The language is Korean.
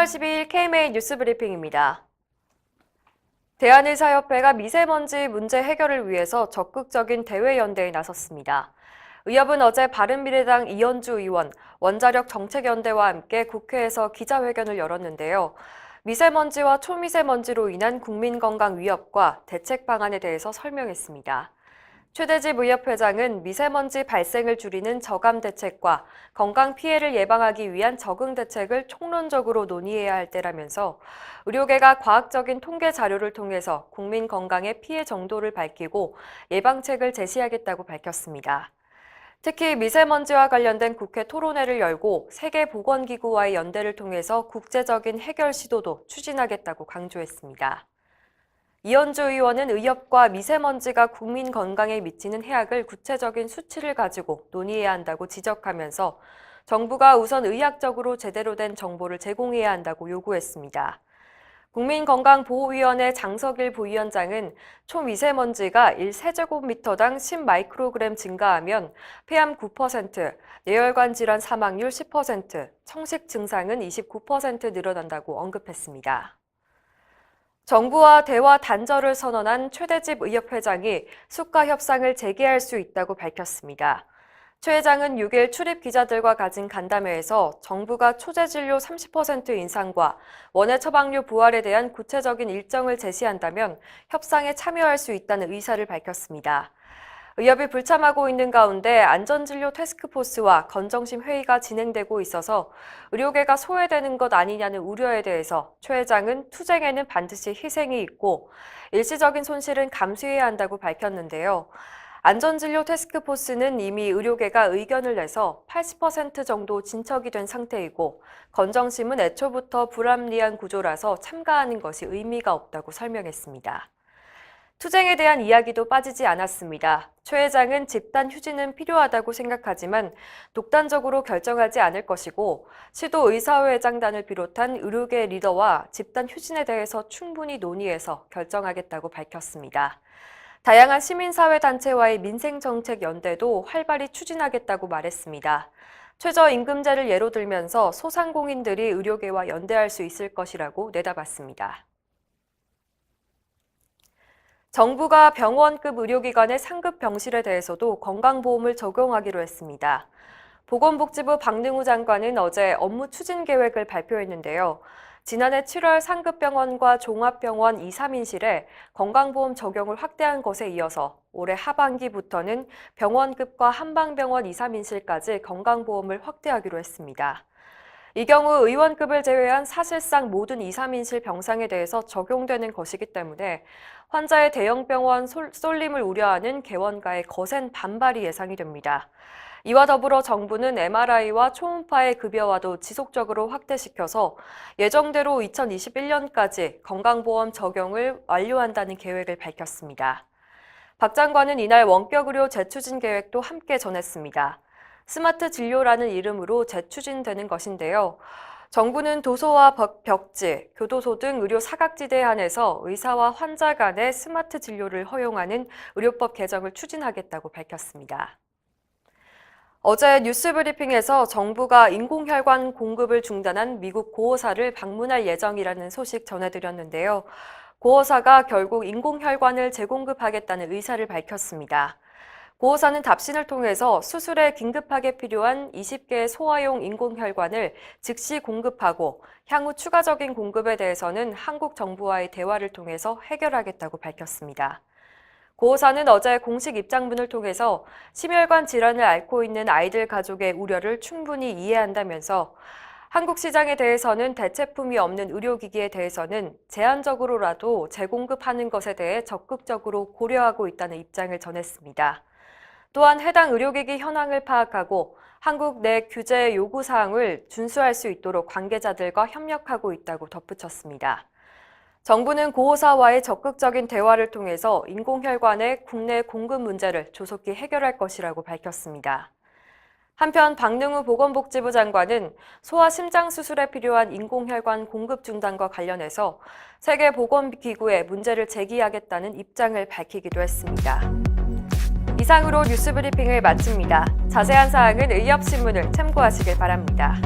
3월 12일 KMA 뉴스 브리핑입니다. 대한의사협회가 미세먼지 문제 해결을 위해서 적극적인 대외 연대에 나섰습니다. 의협은 어제 바른미래당 이현주 의원, 원자력 정책연대와 함께 국회에서 기자회견을 열었는데요. 미세먼지와 초미세먼지로 인한 국민건강 위협과 대책 방안에 대해서 설명했습니다. 최대집 의협회장은 미세먼지 발생을 줄이는 저감 대책과 건강 피해를 예방하기 위한 적응 대책을 총론적으로 논의해야 할 때라면서 의료계가 과학적인 통계 자료를 통해서 국민 건강의 피해 정도를 밝히고 예방책을 제시하겠다고 밝혔습니다. 특히 미세먼지와 관련된 국회 토론회를 열고 세계보건기구와의 연대를 통해서 국제적인 해결 시도도 추진하겠다고 강조했습니다. 이현주 의원은 의협과 미세먼지가 국민 건강에 미치는 해악을 구체적인 수치를 가지고 논의해야 한다고 지적하면서 정부가 우선 의학적으로 제대로 된 정보를 제공해야 한다고 요구했습니다. 국민건강보호위원회 장석일 부위원장은 초미세먼지가 1세제곱미터당 10마이크로그램 증가하면 폐암 9%, 뇌혈관 질환 사망률 10%, 청식 증상은 29% 늘어난다고 언급했습니다. 정부와 대화 단절을 선언한 최대집 의협회장이 수가 협상을 재개할 수 있다고 밝혔습니다. 최 회장은 6일 출입 기자들과 가진 간담회에서 정부가 초제진료 30% 인상과 원예 처방료 부활에 대한 구체적인 일정을 제시한다면 협상에 참여할 수 있다는 의사를 밝혔습니다. 의협이 불참하고 있는 가운데 안전진료 태스크포스와 건정심 회의가 진행되고 있어서 의료계가 소외되는 것 아니냐는 우려에 대해서 최 회장은 투쟁에는 반드시 희생이 있고 일시적인 손실은 감수해야 한다고 밝혔는데요. 안전진료 태스크포스는 이미 의료계가 의견을 내서 80% 정도 진척이 된 상태이고 건정심은 애초부터 불합리한 구조라서 참가하는 것이 의미가 없다고 설명했습니다. 투쟁에 대한 이야기도 빠지지 않았습니다. 최 회장은 집단 휴진은 필요하다고 생각하지만 독단적으로 결정하지 않을 것이고 시도 의사회장단을 비롯한 의료계 리더와 집단 휴진에 대해서 충분히 논의해서 결정하겠다고 밝혔습니다. 다양한 시민사회단체와의 민생정책연대도 활발히 추진하겠다고 말했습니다. 최저임금제를 예로 들면서 소상공인들이 의료계와 연대할 수 있을 것이라고 내다봤습니다. 정부가 병원급 의료기관의 상급 병실에 대해서도 건강보험을 적용하기로 했습니다. 보건복지부 박능우 장관은 어제 업무 추진 계획을 발표했는데요. 지난해 7월 상급병원과 종합병원 2, 3인실에 건강보험 적용을 확대한 것에 이어서 올해 하반기부터는 병원급과 한방병원 2, 3인실까지 건강보험을 확대하기로 했습니다. 이 경우 의원급을 제외한 사실상 모든 2, 3인실 병상에 대해서 적용되는 것이기 때문에 환자의 대형병원 쏠림을 우려하는 개원가의 거센 반발이 예상이 됩니다. 이와 더불어 정부는 MRI와 초음파의 급여와도 지속적으로 확대시켜서 예정대로 2021년까지 건강보험 적용을 완료한다는 계획을 밝혔습니다. 박 장관은 이날 원격의료 재추진 계획도 함께 전했습니다. 스마트 진료라는 이름으로 재추진되는 것인데요. 정부는 도소와 벽지, 교도소 등 의료 사각지대에 한해서 의사와 환자 간의 스마트 진료를 허용하는 의료법 개정을 추진하겠다고 밝혔습니다. 어제 뉴스브리핑에서 정부가 인공혈관 공급을 중단한 미국 고호사를 방문할 예정이라는 소식 전해드렸는데요. 고호사가 결국 인공혈관을 재공급하겠다는 의사를 밝혔습니다. 고호사는 답신을 통해서 수술에 긴급하게 필요한 20개의 소화용 인공혈관을 즉시 공급하고 향후 추가적인 공급에 대해서는 한국 정부와의 대화를 통해서 해결하겠다고 밝혔습니다. 고호사는 어제 공식 입장문을 통해서 심혈관 질환을 앓고 있는 아이들 가족의 우려를 충분히 이해한다면서 한국 시장에 대해서는 대체품이 없는 의료기기에 대해서는 제한적으로라도 재공급하는 것에 대해 적극적으로 고려하고 있다는 입장을 전했습니다. 또한 해당 의료기기 현황을 파악하고 한국 내 규제 요구사항을 준수할 수 있도록 관계자들과 협력하고 있다고 덧붙였습니다. 정부는 고호사와의 적극적인 대화를 통해서 인공혈관의 국내 공급 문제를 조속히 해결할 것이라고 밝혔습니다. 한편 박능우 보건복지부 장관은 소아심장 수술에 필요한 인공혈관 공급 중단과 관련해서 세계보건기구에 문제를 제기하겠다는 입장을 밝히기도 했습니다. 이상으로 뉴스브리핑을 마칩니다. 자세한 사항은 의협신문을 참고하시길 바랍니다.